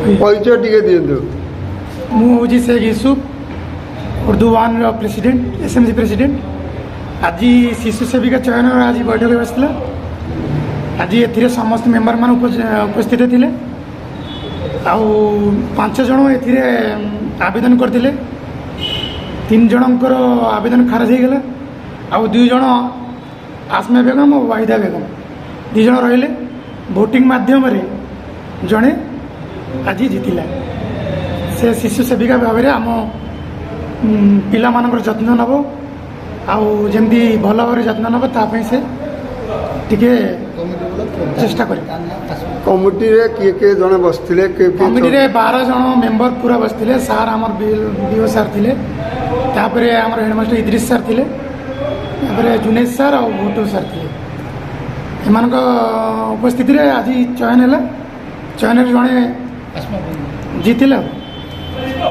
परिचय टिके दियंतु मुझे Sheikh Yusuf Urdu one president SMC president आज शिशु सेविका चयन आज बैठक बसला आज ए समस्त मेम्बर मान उपस्थित थे आउ 5 जन ए आवेदन करते 3 जनकर आवेदन खारिज हो गला आउ 2 जन आसमा बेगम और वाहिदा बेगम 2 जन रहिले भोटिंग माध्यम जड़े आज जीतिला से शिशु सेविका भाव में आम पिला मानकर जत्न नब आउ जमी भल भाव जत्न नब तापाई से टिके चेष्टा कर कमिटी रे किए जने बसथिले कमिटी रे 12 जन मेंबर पूरा बसथिले सार आमर बीओ सार थिले तापरे आमर हेडमास्टर इद्रिस सार थिले तापरे जुनेश सार और भुटू सार थिले एमान उपस्थिति रे आज चयन है चयन जड़े जीतिला।